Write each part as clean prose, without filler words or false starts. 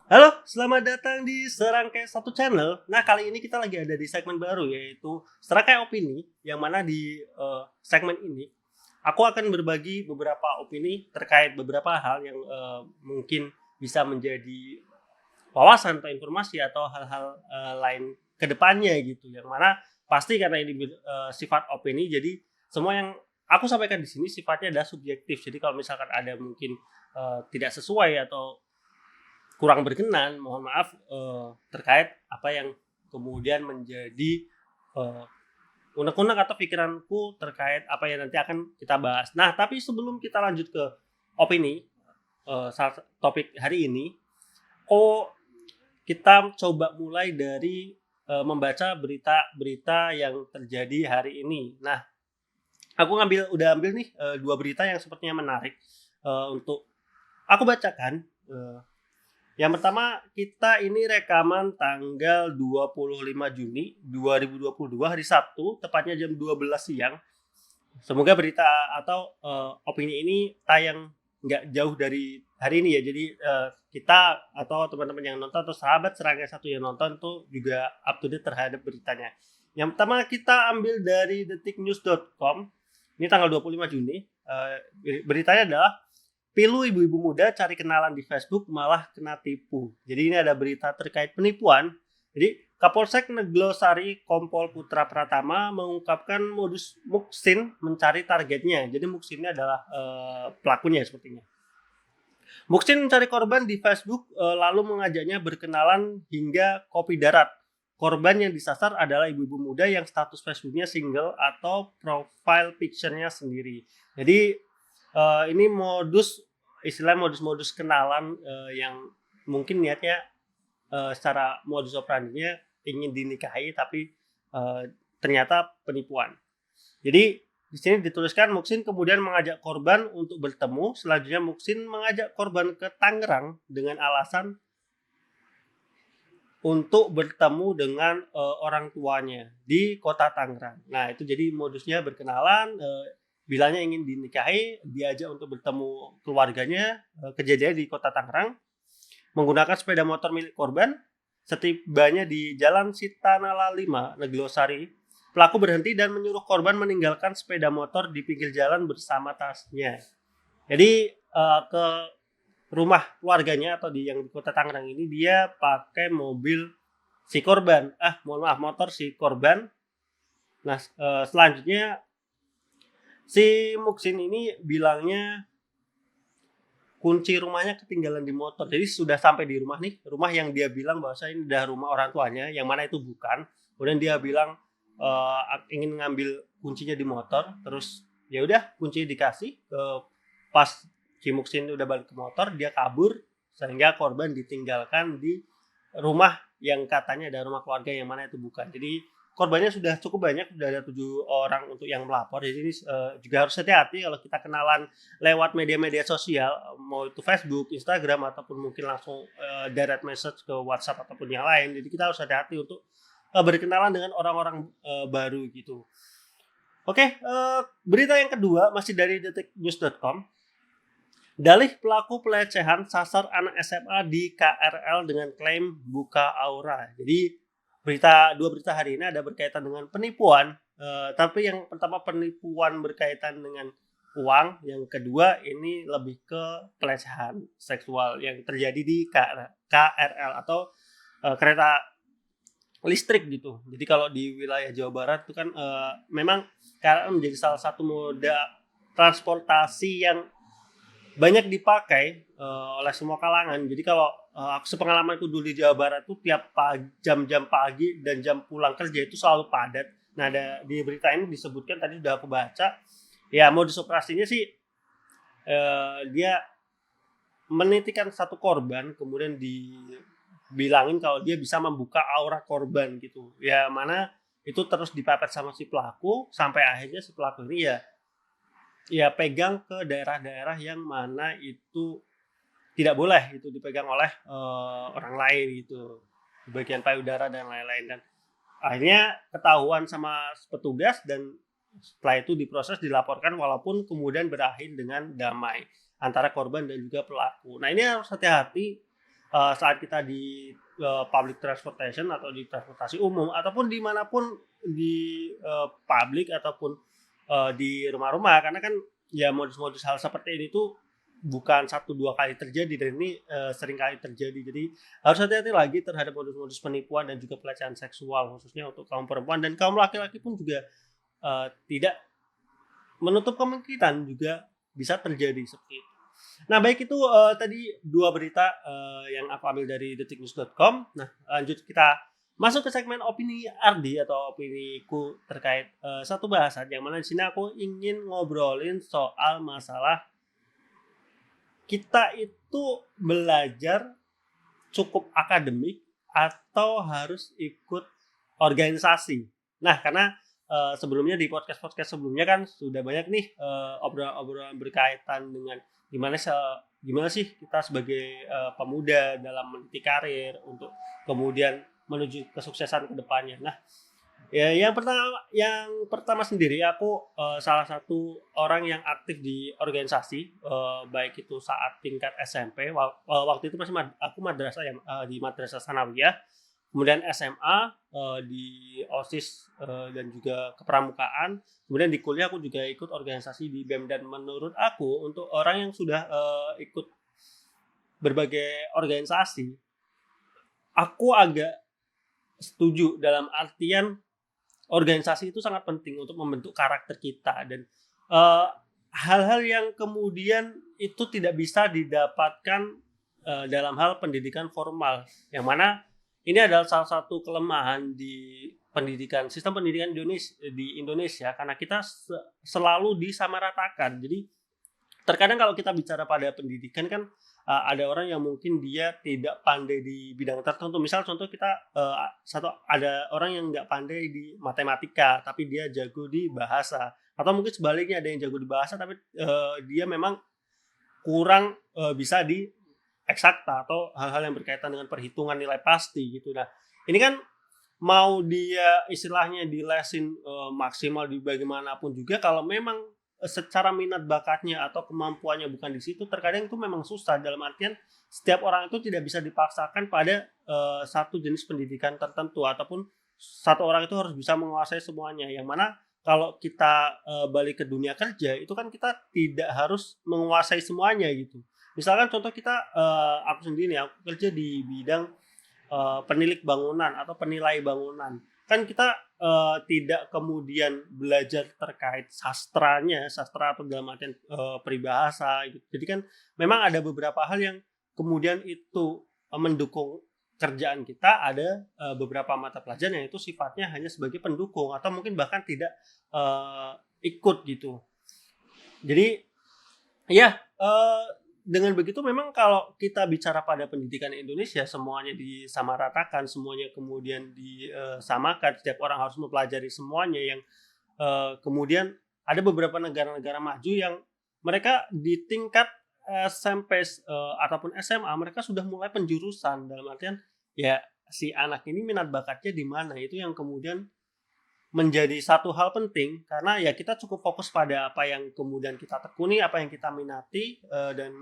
Halo, selamat datang di Serangkai Satu Channel. Nah, kali ini kita lagi ada di segmen baru yaitu Serangkai Opini, yang mana di segmen ini aku akan berbagi beberapa opini terkait beberapa hal yang mungkin bisa menjadi wawasan atau informasi atau hal-hal lain ke depannya gitu. Yang mana pasti karena ini sifat opini, jadi semua yang aku sampaikan di sini sifatnya adalah subjektif. Jadi kalau misalkan ada mungkin tidak sesuai atau kurang berkenan, mohon maaf terkait apa yang kemudian menjadi uh, unek-unek atau pikiranku terkait apa yang nanti akan kita bahas. Nah, tapi sebelum kita lanjut ke opini topik hari ini, kita coba mulai dari membaca berita-berita yang terjadi hari ini. Nah, aku udah ambil nih dua berita yang sepertinya menarik untuk aku bacakan. Yang pertama, kita ini rekaman tanggal 25 Juni 2022 hari Sabtu, tepatnya jam 12 siang. Semoga berita atau opini ini tayang nggak jauh dari hari ini ya. Jadi kita atau teman-teman yang nonton atau sahabat Serangga Satu yang nonton tuh juga up to date terhadap beritanya. Yang pertama kita ambil dari detiknews.com. Ini tanggal 25 Juni. Beritanya adalah pilu ibu-ibu muda cari kenalan di Facebook malah kena tipu. Jadi ini ada berita terkait penipuan. Jadi Kapolsek Neglosari Kompol Putra Pratama mengungkapkan modus Muksin mencari targetnya. Jadi Muksin ini adalah pelakunya sepertinya. Muksin mencari korban di Facebook lalu mengajaknya berkenalan hingga kopi darat. Korban yang disasar adalah ibu-ibu muda yang status Facebooknya single atau profile picture-nya sendiri. Jadi ini modus-modus kenalan yang mungkin niatnya secara modus operandinya ingin dinikahi tapi ternyata penipuan. Jadi di sini dituliskan Muksin kemudian mengajak korban untuk bertemu. Selanjutnya Muksin mengajak korban ke Tangerang dengan alasan untuk bertemu dengan orang tuanya di kota Tangerang. Nah, itu jadi modusnya berkenalan, bilangnya ingin dinikahi, diajak untuk bertemu keluarganya, kejadian di kota Tangerang, menggunakan sepeda motor milik korban. Setibanya di Jalan Sitanala 5, Neglosari, pelaku berhenti dan menyuruh korban meninggalkan sepeda motor di pinggir jalan bersama tasnya. Jadi ke rumah keluarganya atau yang di kota Tangerang ini dia pakai mobil si korban. Mohon maaf, motor si korban. Nah, selanjutnya si Muksin ini bilangnya kunci rumahnya ketinggalan di motor. Jadi sudah sampai di rumah nih, rumah yang dia bilang bahwa ini udah rumah orang tuanya, yang mana itu bukan. Kemudian dia bilang ingin ngambil kuncinya di motor, terus ya udah kuncinya dikasih. Pas si Muksin udah balik ke motor, dia kabur sehingga korban ditinggalkan di rumah yang katanya ada rumah keluarga yang mana itu bukan. Jadi korbannya sudah cukup banyak, sudah ada 7 orang untuk yang melapor. Jadi ini juga harus hati-hati kalau kita kenalan lewat media-media sosial, mau itu Facebook, Instagram, ataupun mungkin langsung direct message ke WhatsApp ataupun yang lain. Jadi kita harus hati-hati untuk berkenalan dengan orang-orang baru gitu. Oke, berita yang kedua masih dari detiknews.com. Dalih pelaku pelecehan sasar anak SMA di KRL dengan klaim buka aura. Jadi dua berita hari ini ada berkaitan dengan penipuan, tapi yang pertama penipuan berkaitan dengan uang, yang kedua ini lebih ke pelecehan seksual yang terjadi di KRL atau kereta listrik gitu. Jadi kalau di wilayah Jawa Barat itu kan memang KRL menjadi salah satu moda transportasi yang banyak dipakai oleh semua kalangan. Jadi kalau sepengalamanku dulu di Jawa Barat tuh tiap jam-jam pagi dan jam pulang kerja itu selalu padat. Nah, di berita ini disebutkan tadi sudah aku baca, ya modus operasinya sih dia menitikan satu korban, kemudian dibilangin kalau dia bisa membuka aura korban gitu. Ya mana itu terus dipepet sama si pelaku sampai akhirnya si pelaku ini ya pegang ke daerah-daerah yang mana itu tidak boleh itu dipegang oleh orang lain gitu, di bagian payudara dan lain-lain. Dan akhirnya ketahuan sama petugas dan setelah itu diproses, dilaporkan, walaupun kemudian berakhir dengan damai antara korban dan juga pelaku. Nah, ini harus hati-hati saat kita di public transportation atau di transportasi umum ataupun dimanapun di publik ataupun di rumah-rumah, karena kan ya modus-modus hal seperti ini tuh bukan 1-2 kali terjadi dan ini sering kali terjadi. Jadi harus hati-hati lagi terhadap modus-modus penipuan dan juga pelecehan seksual khususnya untuk kaum perempuan, dan kaum laki-laki pun juga tidak menutup kemungkinan juga bisa terjadi seperti itu. Nah, baik itu tadi 2 berita yang aku ambil dari detiknews.com. Nah, lanjut kita masuk ke segmen opini Ardi atau opiniku terkait satu bahasan yang mana di sini aku ingin ngobrolin soal masalah kita itu belajar cukup akademik atau harus ikut organisasi. Nah, karena sebelumnya di podcast-podcast sebelumnya kan sudah banyak nih obrolan-obrolan berkaitan dengan gimana sih kita sebagai pemuda dalam meniti karir untuk kemudian menuju kesuksesan ke depannya. Nah, ya yang pertama sendiri aku salah satu orang yang aktif di organisasi, baik itu saat tingkat SMP waktu itu masih aku madrasah ya, di madrasah sanawiyah, kemudian SMA di OSIS dan juga kepramukaan, kemudian di kuliah aku juga ikut organisasi di BEM. Dan menurut aku untuk orang yang sudah ikut berbagai organisasi, aku agak setuju dalam artian organisasi itu sangat penting untuk membentuk karakter kita, dan hal-hal yang kemudian itu tidak bisa didapatkan dalam hal pendidikan formal, yang mana ini adalah salah satu kelemahan di sistem pendidikan di Indonesia, karena kita selalu disamaratakan. Jadi terkadang kalau kita bicara pada pendidikan kan ada orang yang mungkin dia tidak pandai di bidang tertentu. Misal contoh kita ada orang yang nggak pandai di matematika tapi dia jago di bahasa, atau mungkin sebaliknya ada yang jago di bahasa tapi dia memang kurang bisa di eksakta atau hal-hal yang berkaitan dengan perhitungan nilai pasti gitu. Nah, ini kan mau dia istilahnya dilesin maksimal di bagaimanapun juga, kalau memang secara minat bakatnya atau kemampuannya bukan di situ, terkadang itu memang susah. Dalam artian setiap orang itu tidak bisa dipaksakan pada satu jenis pendidikan tertentu, ataupun satu orang itu harus bisa menguasai semuanya. Yang mana kalau kita balik ke dunia kerja itu kan kita tidak harus menguasai semuanya gitu. Misalkan contoh kita aku sendiri nih, aku kerja di bidang penilik bangunan atau penilai bangunan. Kan kita tidak kemudian belajar terkait sastra atau dalam artian peribahasa gitu. Jadi kan memang ada beberapa hal yang kemudian itu mendukung kerjaan kita, ada beberapa mata pelajaran yang itu sifatnya hanya sebagai pendukung atau mungkin bahkan tidak ikut gitu. Jadi ya dengan begitu memang kalau kita bicara pada pendidikan Indonesia semuanya disamaratakan, semuanya kemudian disamakan, setiap orang harus mempelajari semuanya, yang kemudian ada beberapa negara-negara maju yang mereka di tingkat SMP ataupun SMA mereka sudah mulai penjurusan, dalam artian ya si anak ini minat bakatnya di mana, itu yang kemudian menjadi satu hal penting, karena ya kita cukup fokus pada apa yang kemudian kita tekuni, apa yang kita minati, dan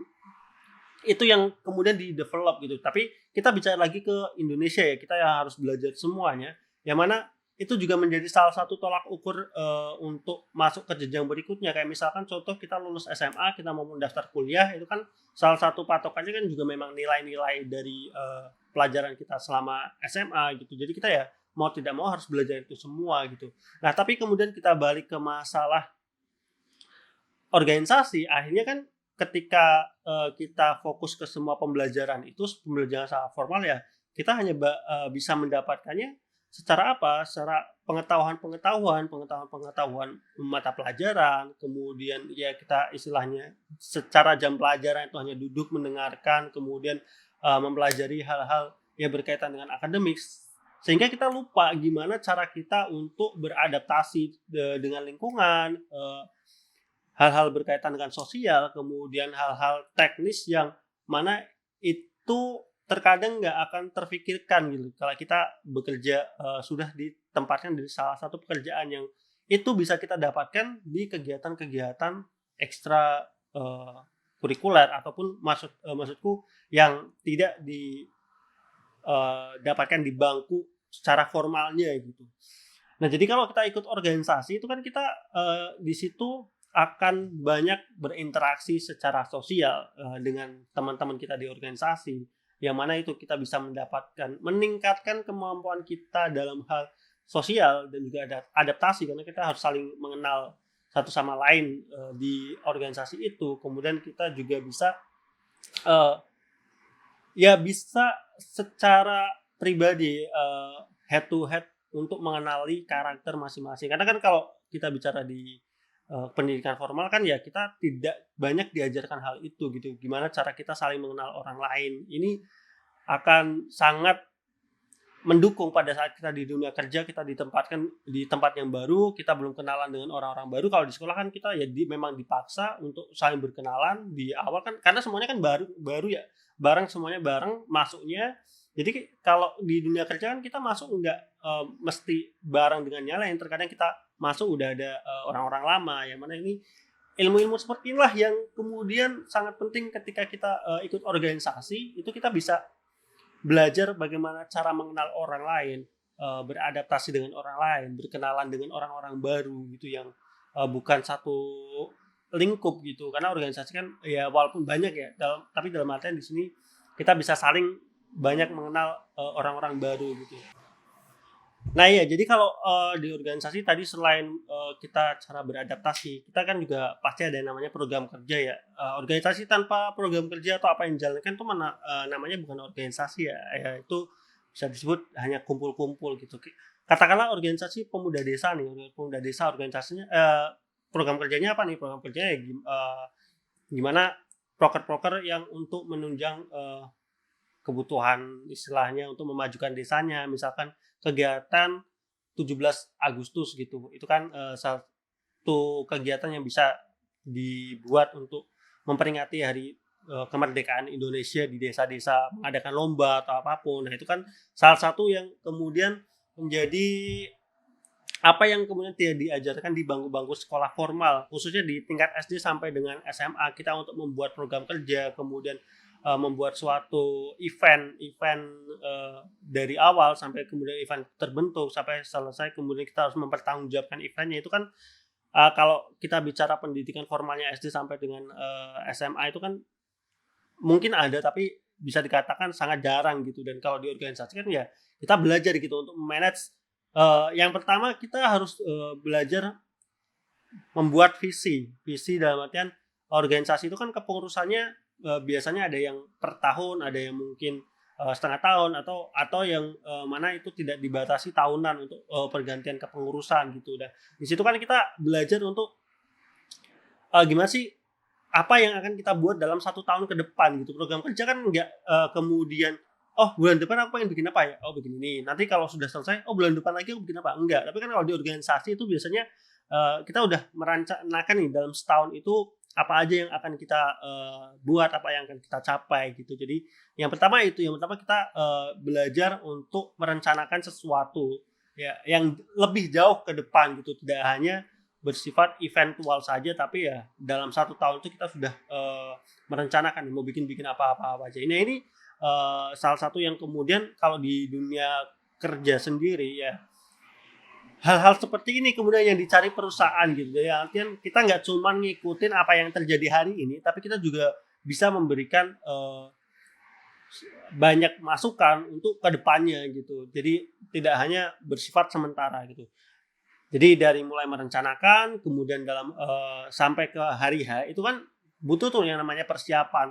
itu yang kemudian di-develop gitu. Tapi kita bicara lagi ke Indonesia ya, kita yang harus belajar semuanya, yang mana itu juga menjadi salah satu tolak ukur untuk masuk ke jenjang berikutnya. Kayak misalkan contoh kita lulus SMA, kita mau mendaftar kuliah, itu kan salah satu patokannya kan juga memang nilai-nilai dari pelajaran kita selama SMA gitu. Jadi kita ya mau tidak mau harus belajar itu semua gitu. Nah, tapi kemudian kita balik ke masalah organisasi, akhirnya kan ketika kita fokus ke semua pembelajaran itu, pembelajaran secara formal ya, kita hanya bisa mendapatkannya secara apa? Secara pengetahuan mata pelajaran, kemudian ya kita istilahnya secara jam pelajaran itu hanya duduk mendengarkan, kemudian mempelajari hal-hal yang berkaitan dengan akademik, sehingga kita lupa gimana cara kita untuk beradaptasi dengan lingkungan, hal-hal berkaitan dengan sosial, kemudian hal-hal teknis yang mana itu terkadang nggak akan terfikirkan gitu kalau kita bekerja sudah ditempatkan di salah satu pekerjaan yang itu bisa kita dapatkan di kegiatan-kegiatan ekstra kurikuler ataupun maksudku yang tidak dapatkan di bangku secara formalnya gitu. Nah, jadi kalau kita ikut organisasi itu kan kita di situ akan banyak berinteraksi secara sosial dengan teman-teman kita di organisasi, yang mana itu kita bisa meningkatkan kemampuan kita dalam hal sosial dan juga ada adaptasi, karena kita harus saling mengenal satu sama lain di organisasi itu. Kemudian kita juga bisa ya bisa secara pribadi head to head untuk mengenali karakter masing-masing. Karena kan kalau kita bicara di pendidikan formal kan ya kita tidak banyak diajarkan hal itu gitu. Gimana cara kita saling mengenal orang lain. Ini akan sangat mendukung pada saat kita di dunia kerja, kita ditempatkan di tempat yang baru, kita belum kenalan dengan orang-orang baru. Kalau di sekolah kan kita ya memang dipaksa untuk saling berkenalan di awal kan, karena semuanya kan baru ya, semuanya bareng masuknya. Jadi kalau di dunia kerja kan kita masuk nggak mesti bareng dengan yang lain. Terkadang kita masuk udah ada orang-orang lama, yang mana ini ilmu-ilmu seperti inilah yang kemudian sangat penting ketika kita ikut organisasi. Itu kita bisa belajar bagaimana cara mengenal orang lain, beradaptasi dengan orang lain, berkenalan dengan orang-orang baru gitu yang bukan satu lingkup gitu. Karena organisasi kan ya walaupun banyak ya, tapi dalam artian di sini kita bisa saling banyak mengenal orang-orang baru gitu. Nah iya, jadi kalau di organisasi tadi selain kita cara beradaptasi, kita kan juga pasti ada yang namanya program kerja ya. Organisasi tanpa program kerja atau apa yang dijalankan itu namanya bukan organisasi ya. Ya itu bisa disebut hanya kumpul-kumpul gitu. Katakanlah organisasi pemuda desa nih, pemuda desa organisasinya program kerjanya apa nih? Program kerjanya gimana proker-proker yang untuk menunjang kebutuhan istilahnya untuk memajukan desanya, misalkan kegiatan 17 Agustus gitu. Itu kan satu kegiatan yang bisa dibuat untuk memperingati hari kemerdekaan Indonesia di desa-desa, mengadakan lomba atau apapun. Nah, itu kan salah satu yang kemudian menjadi apa yang kemudian tidak diajarkan di bangku-bangku sekolah formal, khususnya di tingkat SD sampai dengan SMA. Kita untuk membuat program kerja, kemudian membuat suatu event dari awal sampai kemudian event terbentuk sampai selesai, kemudian kita harus mempertanggungjawabkan eventnya. Itu kan kalau kita bicara pendidikan formalnya SD sampai dengan SMA itu kan mungkin ada, tapi bisa dikatakan sangat jarang gitu. Dan kalau di organisasi kan ya kita belajar gitu untuk manage. Yang pertama kita harus belajar membuat visi dalam artian organisasi itu kan kepengurusannya biasanya ada yang per tahun, ada yang mungkin setengah tahun atau yang mana itu tidak dibatasi tahunan untuk pergantian kepengurusan gitu. Dan di situ kan kita belajar untuk gimana sih apa yang akan kita buat dalam 1 tahun ke depan gitu. Program kerja kan nggak kemudian bulan depan aku pengen bikin apa ya? Bikin ini. Nanti kalau sudah selesai, bulan depan lagi aku bikin apa? Enggak. Tapi kan kalau di organisasi itu biasanya kita udah merencanakan nih dalam setahun itu apa aja yang akan kita buat, apa yang akan kita capai gitu. Jadi yang pertama kita belajar untuk merencanakan sesuatu ya yang lebih jauh ke depan gitu, tidak hanya bersifat eventual saja, tapi ya dalam 1 tahun itu kita sudah merencanakan mau bikin apa aja. Ini salah satu yang kemudian kalau di dunia kerja sendiri ya hal-hal seperti ini kemudian yang dicari perusahaan gitu. Jadi artian kita nggak cuma ngikutin apa yang terjadi hari ini, tapi kita juga bisa memberikan banyak masukan untuk kedepannya gitu. Jadi tidak hanya bersifat sementara gitu. Jadi dari mulai merencanakan, kemudian dalam sampai ke hari H itu kan butuh tuh yang namanya persiapan,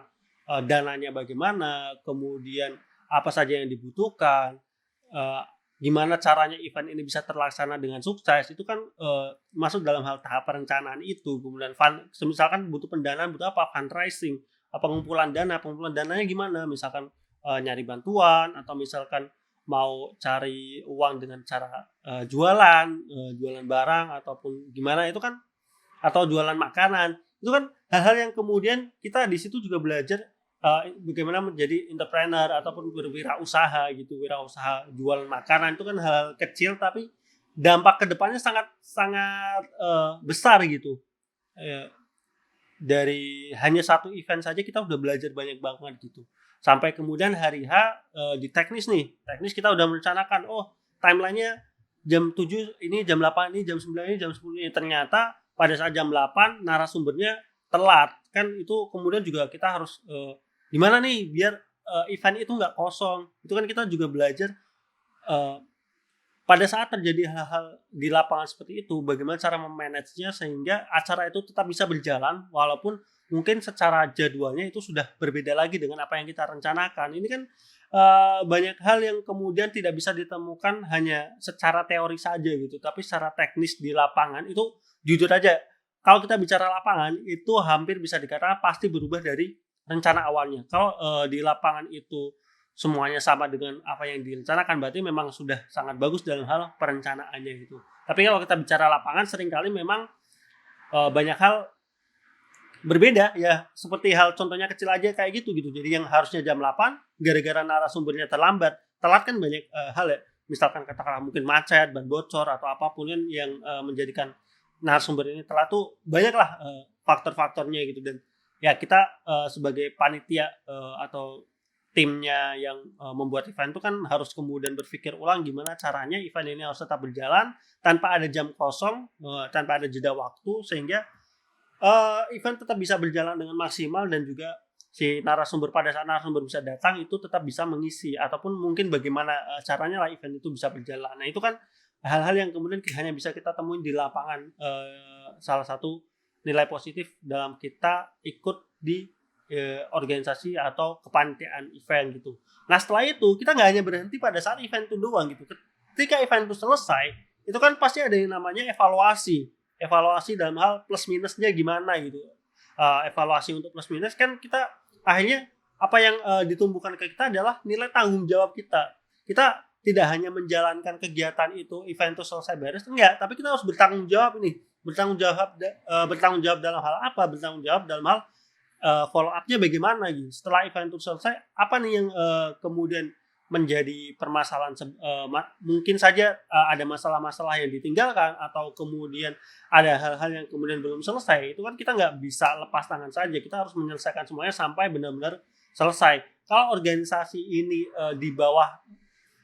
dananya bagaimana, kemudian apa saja yang dibutuhkan, gimana caranya event ini bisa terlaksana dengan sukses. Itu kan masuk dalam hal tahap perencanaan itu. Kemudian misalkan butuh pendanaan, butuh apa? Fundraising, pengumpulan dananya gimana? Misalkan nyari bantuan atau misalkan mau cari uang dengan cara jualan barang ataupun gimana itu kan, atau jualan makanan. Itu kan hal-hal yang kemudian kita di situ juga belajar bagaimana menjadi entrepreneur ataupun berwirausaha gitu. Wirausaha jualan makanan itu kan hal kecil tapi dampak kedepannya sangat besar gitu. dari hanya satu event saja kita udah belajar banyak banget gitu. Sampai kemudian hari H, di teknis nih, teknis kita udah merencanakan, oh timeline-nya jam 7 ini, jam 8 ini, jam 9 ini, jam 10 ini. Ternyata pada saat jam 8 narasumbernya telat. Kan itu kemudian juga kita harus, gimana nih biar, event itu nggak kosong. Itu kan kita juga belajar, eee pada saat terjadi hal-hal di lapangan seperti itu, bagaimana cara me-manage-nya sehingga acara itu tetap bisa berjalan walaupun mungkin secara jadwalnya itu sudah berbeda lagi dengan apa yang kita rencanakan. Ini kan, banyak hal yang kemudian tidak bisa ditemukan hanya secara teori saja gitu, tapi secara teknis di lapangan itu jujur aja, kalau kita bicara lapangan itu hampir bisa dikatakan pasti berubah dari rencana awalnya. Kalau, di lapangan itu semuanya sama dengan apa yang direncanakan, berarti memang sudah sangat bagus dalam hal perencanaannya gitu. Tapi kalau kita bicara lapangan seringkali memang, banyak hal berbeda ya, seperti hal contohnya kecil aja kayak gitu. Jadi yang harusnya jam 8 gara-gara narasumbernya terlambat, telat kan banyak, hal ya, misalkan katakanlah mungkin macet, ban bocor, atau apapun kan yang, menjadikan narasumber ini telat tuh banyaklah, faktor-faktornya gitu. Dan ya kita, sebagai panitia, atau timnya yang, membuat event itu kan harus kemudian berpikir ulang gimana caranya event ini harus tetap berjalan tanpa ada jam kosong, tanpa ada jeda waktu sehingga, event tetap bisa berjalan dengan maksimal dan juga si narasumber pada saat narasumber bisa datang itu tetap bisa mengisi ataupun mungkin bagaimana, caranya lah event itu bisa berjalan. Nah itu kan hal-hal yang kemudian hanya bisa kita temuin di lapangan, salah satu nilai positif dalam kita ikut di, organisasi atau kepanitiaan event gitu. Nah setelah itu kita nggak hanya berhenti pada saat event itu doang gitu. Ketika event itu selesai, itu kan pasti ada yang namanya evaluasi. Evaluasi dalam hal plus minusnya gimana gitu. Evaluasi untuk plus minus kan kita akhirnya apa yang, ditumbuhkan ke kita adalah nilai tanggung jawab kita. Kita tidak hanya menjalankan kegiatan itu, event itu selesai beres, enggak, tapi kita harus bertanggung jawab nih. Bertanggung jawab dalam hal apa? Bertanggung jawab dalam hal, follow up-nya bagaimana gitu. Setelah event itu selesai, apa nih yang, kemudian menjadi permasalahan mungkin saja, ada masalah-masalah yang ditinggalkan atau kemudian ada hal-hal yang kemudian belum selesai, itu kan kita nggak bisa lepas tangan saja, kita harus menyelesaikan semuanya sampai benar-benar selesai. Kalau organisasi ini, di bawah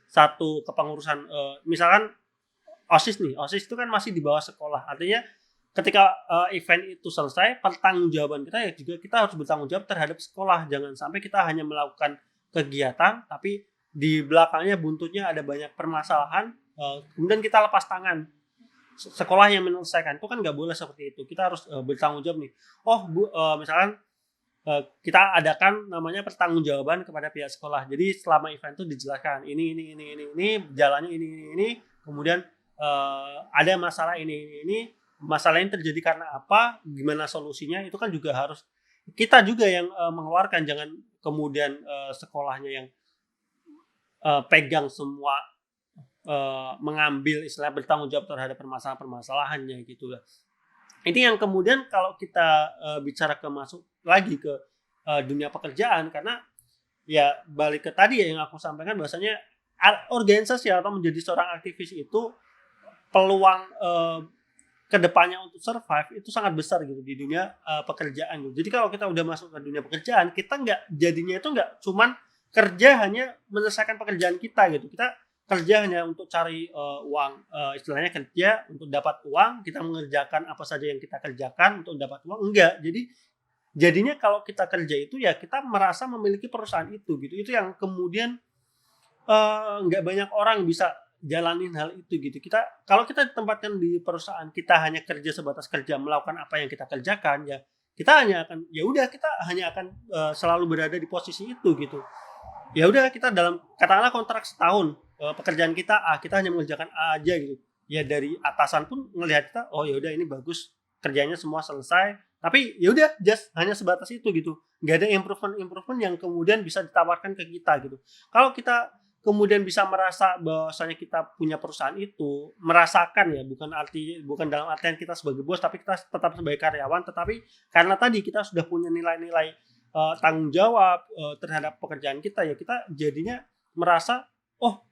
satu kepengurusan, misalkan OSIS nih, OSIS itu kan masih di bawah sekolah, artinya ketika, event itu selesai, pertanggungjawaban kita ya juga kita harus bertanggung jawab terhadap sekolah. Jangan sampai kita hanya melakukan kegiatan, tapi di belakangnya buntutnya ada banyak permasalahan, kemudian kita lepas tangan. Sekolah yang menyelesaikan, itu kan nggak boleh seperti itu. Kita harus, bertanggung jawab nih. Oh misalkan, kita adakan namanya pertanggungjawaban kepada pihak sekolah. Jadi selama event itu dijelaskan, ini, jalannya ini, kemudian, ada masalah ini, masalah ini terjadi karena apa, gimana solusinya, itu kan juga harus kita juga yang, mengeluarkan, jangan kemudian, sekolahnya yang, pegang semua, mengambil istilah bertanggung jawab terhadap permasalahan-permasalahannya gitu lah. Ini yang kemudian kalau kita, bicara masuk lagi ke, dunia pekerjaan karena ya balik ke tadi ya yang aku sampaikan bahwasanya organisasi atau menjadi seorang aktivis itu peluang, ke depannya untuk survive itu sangat besar gitu di dunia, pekerjaan gitu. Jadi kalau kita udah masuk ke dunia pekerjaan, kita jadinya itu nggak cuman kerja hanya menyelesaikan pekerjaan kita gitu. Kita kerja hanya untuk cari, uang, istilahnya kerja untuk dapat uang, kita mengerjakan apa saja yang kita kerjakan untuk dapat uang, enggak. Jadinya kalau kita kerja itu ya kita merasa memiliki perusahaan itu gitu. Itu yang kemudian, nggak banyak orang bisa jalanin hal itu gitu. Kalau kita ditempatkan di perusahaan, kita hanya kerja sebatas kerja, melakukan apa yang kita kerjakan, ya kita hanya akan ya udah kita hanya akan, selalu berada di posisi itu gitu. Ya udah kita dalam katakanlah kontrak setahun, pekerjaan kita A, kita hanya mengerjakan A aja gitu. Ya dari atasan pun ngelihat kita, oh ya udah ini bagus, kerjanya semua selesai, tapi ya udah just hanya sebatas itu gitu. Nggak ada improvement yang kemudian bisa ditawarkan ke kita gitu. Kalau kita kemudian bisa merasa bahwasanya kita punya perusahaan itu, merasakan ya, bukan dalam artian kita sebagai bos, tapi kita tetap sebagai karyawan, tetapi karena tadi kita sudah punya nilai-nilai, tanggung jawab, terhadap pekerjaan kita, ya kita jadinya merasa, oh,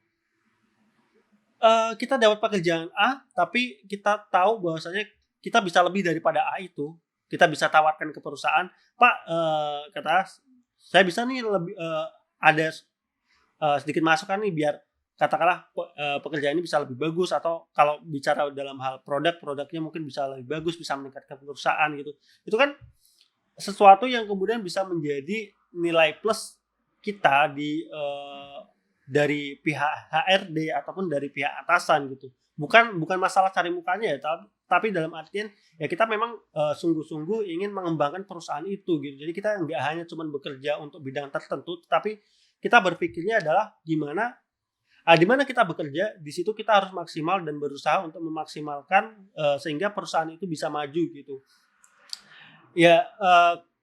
kita dapat pekerjaan A, tapi kita tahu bahwasanya kita bisa lebih daripada A itu. kita bisa tawarkan ke perusahaan, "Pak," kata saya bisa nih lebih ada sedikit masukan nih biar katakanlah pekerjaan ini bisa lebih bagus, atau kalau bicara dalam hal produknya mungkin bisa lebih bagus, bisa meningkatkan perusahaan gitu. Itu kan sesuatu yang kemudian bisa menjadi nilai plus kita dari pihak HRD ataupun dari pihak atasan gitu. Bukan bukan masalah cari mukanya ya, tapi dalam artian ya kita memang sungguh-sungguh ingin mengembangkan perusahaan itu gitu. Jadi kita nggak hanya cuman bekerja untuk bidang tertentu, tapi kita berpikirnya adalah di mana kita bekerja, di situ kita harus maksimal dan berusaha untuk memaksimalkan sehingga perusahaan itu bisa maju gitu. Ya,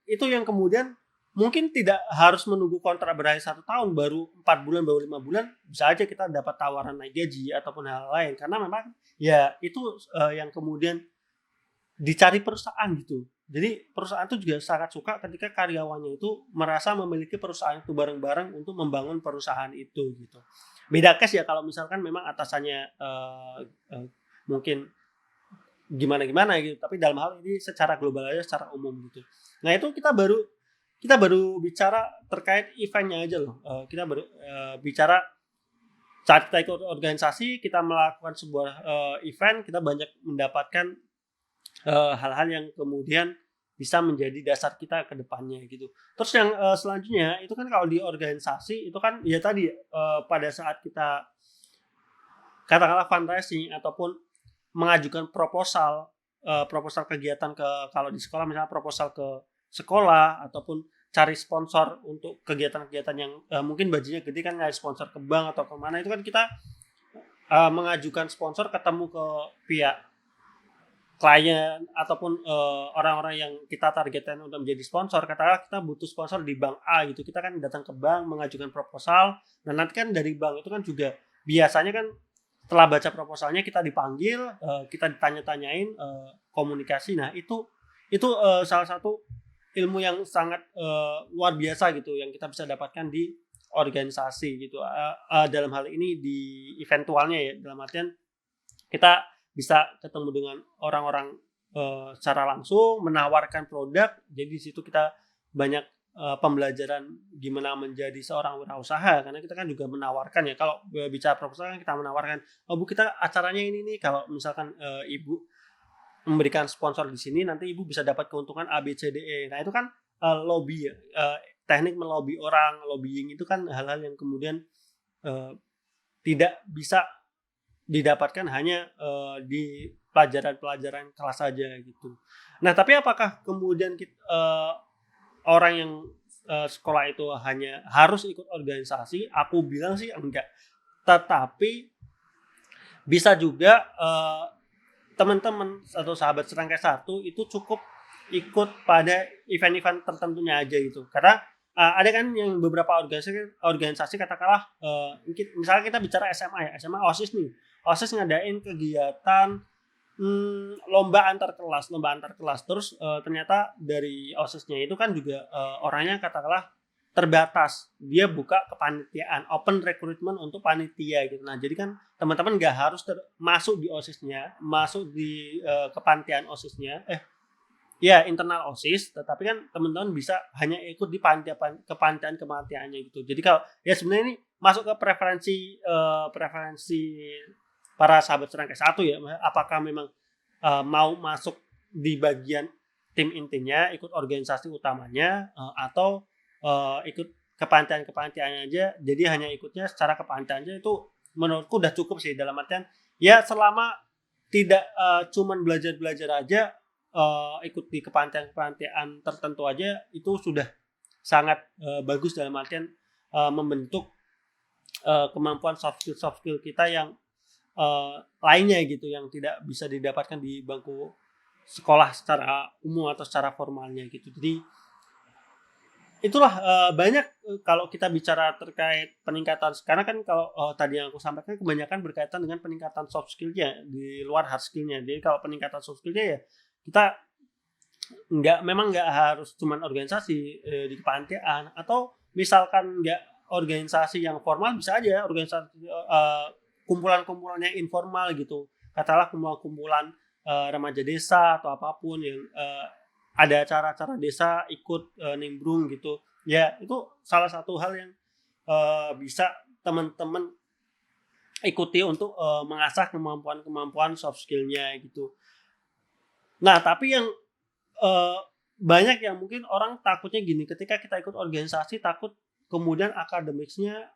itu yang kemudian mungkin tidak harus menunggu kontrak berakhir 1 tahun, baru 4 bulan, baru 5 bulan, bisa aja kita dapat tawaran naik gaji ataupun hal lain. Karena memang ya itu yang kemudian dicari perusahaan gitu. Jadi perusahaan itu juga sangat suka ketika karyawannya itu merasa memiliki perusahaan itu bareng-bareng untuk membangun perusahaan itu gitu. Beda case ya kalau misalkan memang atasannya mungkin gimana-gimana gitu, tapi dalam hal ini secara global aja, secara umum gitu. Nah itu kita baru bicara terkait eventnya aja loh. Kita baru bicara saat kita ikut organisasi, kita melakukan sebuah event, kita banyak mendapatkan hal-hal yang kemudian bisa menjadi dasar kita ke depannya gitu. Terus yang selanjutnya itu kan kalau di organisasi itu kan ya tadi pada saat kita katakanlah fundraising ataupun mengajukan proposal kegiatan kalau di sekolah misalnya proposal ke sekolah ataupun cari sponsor untuk kegiatan-kegiatan yang mungkin bajunya gede kan nyari sponsor ke bank atau kemana, itu kan kita mengajukan sponsor ketemu ke pihak klien ataupun orang-orang yang kita targetkan untuk menjadi sponsor. Katakanlah kita butuh sponsor di bank A gitu, kita kan datang ke bank mengajukan proposal. Nah nanti kan dari bank itu kan juga biasanya kan setelah baca proposalnya kita dipanggil, kita ditanya-tanyain komunikasi. Nah itu salah satu ilmu yang sangat luar biasa gitu yang kita bisa dapatkan di organisasi gitu. Dalam hal ini di eventualnya ya, dalam artian kita bisa ketemu dengan orang-orang secara langsung, menawarkan produk. Jadi di situ kita banyak pembelajaran gimana menjadi seorang wirausaha, karena kita kan juga menawarkan ya, kalau bicara proposal kan kita menawarkan, "Oh Bu, kita acaranya ini nih, kalau misalkan Ibu memberikan sponsor di sini, nanti Ibu bisa dapat keuntungan A, B, C, D, E." Nah itu kan lobby ya, teknik melobi orang, lobbying itu kan hal-hal yang kemudian tidak bisa didapatkan hanya di pelajaran-pelajaran kelas saja gitu. Nah tapi apakah kemudian orang yang sekolah itu hanya harus ikut organisasi? Aku bilang sih enggak. Tetapi bisa juga teman-teman atau sahabat Serangkai 1 itu cukup ikut pada event-event tertentunya aja gitu. Karena ada kan yang beberapa organisasi katakanlah misalnya kita bicara SMA ya, SMA OSIS nih. OSIS ngadain kegiatan lomba antar kelas. Terus ternyata dari OSIS-nya itu kan juga orangnya katakanlah terbatas. Dia buka kepanitiaan, open recruitment untuk panitia gitu. Nah, jadi kan teman-teman nggak harus masuk di OSIS-nya, masuk di kepanitiaan OSIS-nya, ya internal OSIS, tetapi kan teman-teman bisa hanya ikut di kepanitiaan-kepanitiaannya gitu. Jadi kalau ya sebenarnya ini masuk ke preferensi para sahabat Serangkai 1 ya, apakah memang mau masuk di bagian tim intinya, ikut organisasi utamanya, atau ikut kepanitiaan-kepanitiaannya aja, jadi hanya ikutnya secara kepanitiaan aja, itu menurutku udah cukup sih, dalam artian ya selama tidak cuman belajar-belajar aja, ikut di kepanitiaan tertentu aja, itu sudah sangat bagus dalam artian membentuk kemampuan soft skill kita yang lainnya gitu, yang tidak bisa didapatkan di bangku sekolah secara umum atau secara formalnya gitu. Jadi itulah banyak kalau kita bicara terkait peningkatan, karena kan kalau tadi yang aku sampaikan kebanyakan berkaitan dengan peningkatan soft skill-nya di luar hard skill-nya. Jadi kalau peningkatan soft skill-nya ya kita memang nggak harus cuman organisasi di kepanitiaan, atau misalkan nggak organisasi yang formal, bisa aja organisasi kumpulan-kumpulan yang informal gitu, katakanlah kumpulan remaja desa atau apapun yang ada acara-acara desa ikut nimbrung gitu. Ya itu salah satu hal yang bisa teman-teman ikuti untuk mengasah kemampuan soft skill-nya gitu. Nah, tapi yang uh, banyak yang mungkin orang takutnya gini, ketika kita ikut organisasi takut kemudian akademisnya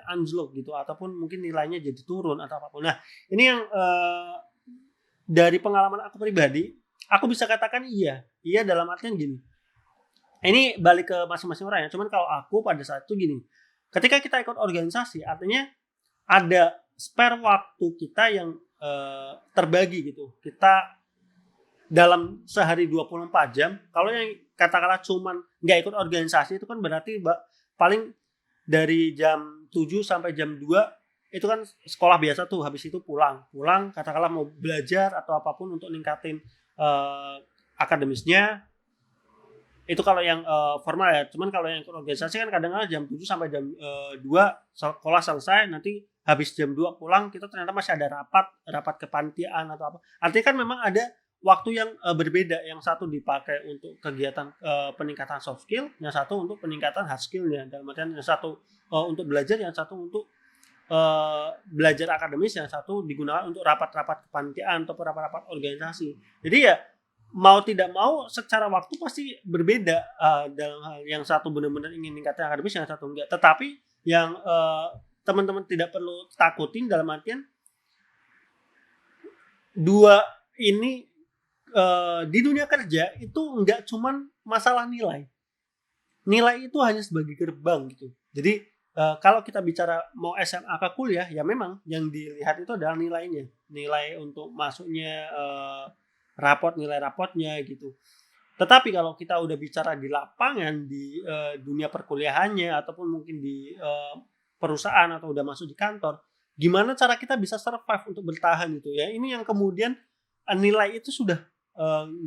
anjlok gitu, ataupun mungkin nilainya jadi turun atau apapun. Nah, ini yang dari pengalaman aku pribadi, aku bisa katakan iya dalam artian gini. Ini balik ke masing-masing orang ya. Cuman kalau aku pada saat itu gini, ketika kita ikut organisasi, artinya ada spare waktu kita yang terbagi gitu. Kita dalam sehari 24 jam, kalau yang katakanlah cuman nggak ikut organisasi itu kan berarti paling dari jam 7 sampai jam 2 itu kan sekolah biasa tuh, habis itu pulang katakanlah mau belajar atau apapun untuk ningkatin akademisnya. Itu kalau yang formal ya. Cuman kalau yang organisasi kan kadang-kadang jam 7 sampai jam 2 sekolah selesai, nanti habis jam 2 pulang kita ternyata masih ada rapat kepanitiaan atau apa. Artinya kan memang ada waktu yang berbeda. Yang satu dipakai untuk kegiatan peningkatan soft skill, yang satu untuk peningkatan hard skill-nya. Dalam artian yang satu untuk belajar, yang satu untuk belajar akademis, yang satu digunakan untuk rapat-rapat kepanitiaan atau rapat-rapat organisasi. Jadi ya mau tidak mau secara waktu pasti berbeda, dalam hal yang satu benar-benar ingin meningkatkan akademis, yang satu enggak. Tetapi yang teman-teman tidak perlu takutin dalam artian dua ini di dunia kerja itu enggak cuman masalah nilai. Nilai itu hanya sebagai gerbang gitu. Jadi kalau kita bicara mau SMA ke kuliah, ya memang yang dilihat itu adalah nilainya. Nilai untuk masuknya, nilai rapotnya gitu. Tetapi kalau kita udah bicara di lapangan, di dunia perkuliahannya, ataupun mungkin di perusahaan atau udah masuk di kantor, gimana cara kita bisa survive untuk bertahan gitu ya. Ini yang kemudian nilai itu sudah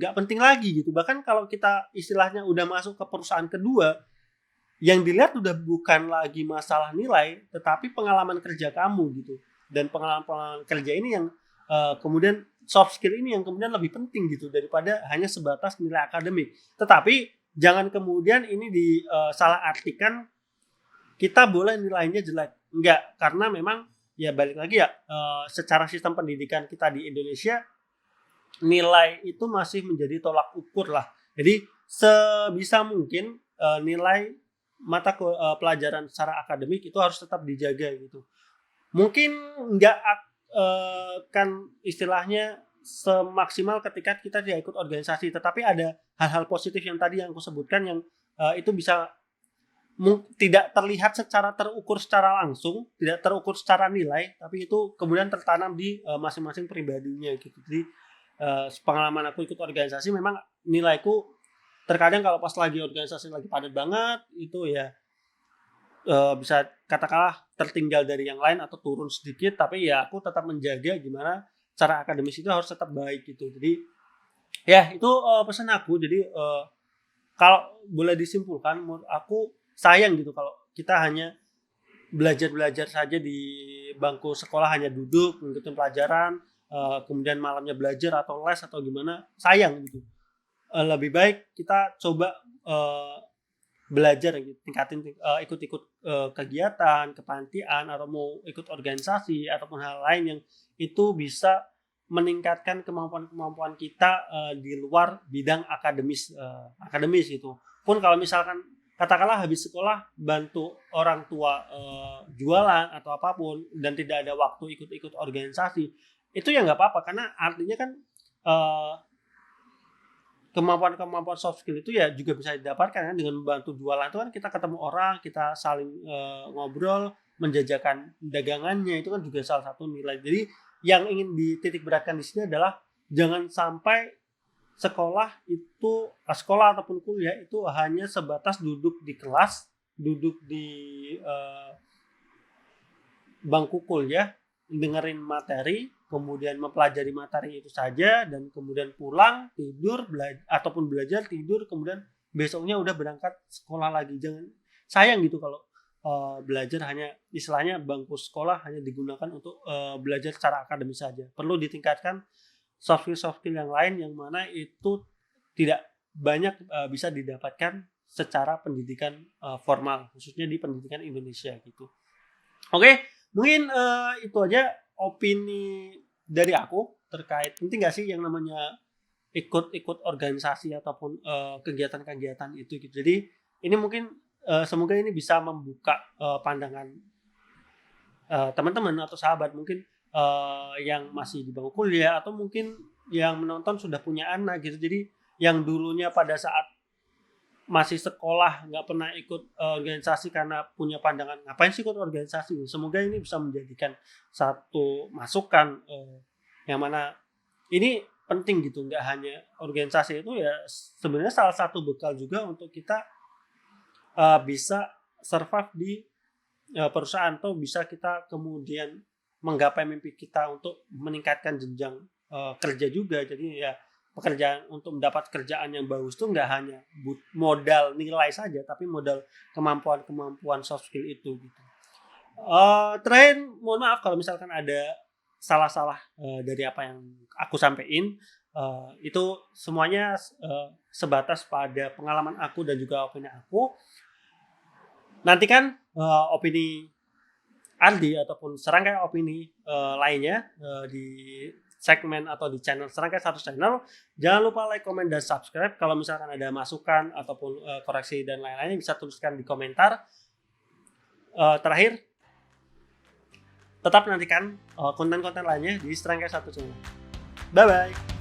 nggak penting lagi gitu. Bahkan kalau kita istilahnya udah masuk ke perusahaan kedua, yang dilihat udah bukan lagi masalah nilai, tetapi pengalaman kerja kamu gitu. Dan pengalaman kerja ini yang kemudian soft skill ini yang kemudian lebih penting gitu daripada hanya sebatas nilai akademik. Tetapi jangan kemudian ini salah artikan kita boleh nilainya jelek. Enggak, karena memang ya balik lagi ya, secara sistem pendidikan kita di Indonesia, nilai itu masih menjadi tolak ukur lah. Jadi sebisa mungkin nilai mata pelajaran secara akademik itu harus tetap dijaga gitu. Mungkin nggak kan istilahnya semaksimal ketika kita tidak ikut organisasi, tetapi ada hal-hal positif yang tadi yang aku sebutkan yang itu bisa tidak terlihat secara terukur secara langsung, tidak terukur secara nilai, tapi itu kemudian tertanam di masing-masing pribadinya gitu. Jadi pengalaman aku ikut organisasi memang nilaiku terkadang kalau pas lagi organisasi lagi padat banget itu ya bisa katakanlah tertinggal dari yang lain atau turun sedikit, tapi ya aku tetap menjaga gimana cara akademis itu harus tetap baik gitu. Jadi ya itu pesan aku. Jadi kalau boleh disimpulkan, menurut aku sayang gitu kalau kita hanya belajar saja di bangku sekolah, hanya duduk mengikuti pelajaran, kemudian malamnya belajar atau les atau gimana, sayang gitu. Lebih baik kita coba belajar gitu, tingkatin ikut-ikut kegiatan, kepanitiaan, atau mau ikut organisasi ataupun hal lain yang itu bisa meningkatkan kemampuan kita di luar bidang akademis gitu. Pun kalau misalkan katakanlah habis sekolah bantu orang tua jualan atau apapun dan tidak ada waktu ikut-ikut organisasi, itu ya nggak apa-apa, karena artinya kan kemampuan soft skill itu ya juga bisa didapatkan kan dengan membantu jualan. Itu kan kita ketemu orang, kita saling ngobrol, menjajakan dagangannya, itu kan juga salah satu nilai. Jadi yang ingin dititik beratkan di sini adalah jangan sampai sekolah ataupun kuliah itu hanya sebatas duduk di kelas, duduk di bangku kuliah, dengerin materi, kemudian mempelajari materi itu saja, dan kemudian pulang tidur ataupun belajar tidur, kemudian besoknya udah berangkat sekolah lagi. Jangan, sayang gitu kalau belajar hanya istilahnya bangku sekolah hanya digunakan untuk belajar secara akademis saja. Perlu ditingkatkan soft skill yang lain yang mana itu tidak banyak bisa didapatkan secara pendidikan formal, khususnya di pendidikan Indonesia gitu. Oke, mungkin itu aja opini dari aku terkait penting nggak sih yang namanya ikut organisasi ataupun kegiatan-kegiatan itu gitu. Jadi ini mungkin semoga ini bisa membuka pandangan teman-teman atau sahabat mungkin yang masih di bangku kuliah atau mungkin yang menonton sudah punya anak gitu. Jadi yang dulunya pada saat masih sekolah nggak pernah ikut organisasi karena punya pandangan ngapain sih ikut organisasi. Semoga ini bisa menjadikan satu masukan yang mana ini penting gitu. Nggak hanya organisasi itu ya sebenarnya salah satu bekal juga untuk kita bisa survive di perusahaan atau bisa kita kemudian menggapai mimpi kita untuk meningkatkan jenjang kerja juga. Jadi ya pekerjaan untuk mendapat kerjaan yang bagus tuh nggak hanya modal nilai saja, tapi modal kemampuan soft skill itu gitu. Terakhir mohon maaf kalau misalkan ada salah-salah dari apa yang aku sampaikan. Itu semuanya sebatas pada pengalaman aku dan juga opini aku. Nantikan opini Ardi ataupun serangkai opini lainnya di segmen atau di channel Serangkai 100 channel. Jangan lupa like, komen, dan subscribe. Kalau misalkan ada masukan ataupun koreksi dan lain-lainnya bisa tuliskan di komentar. Terakhir, tetap nantikan konten-konten lainnya di Serangkai 1 channel. Bye-bye.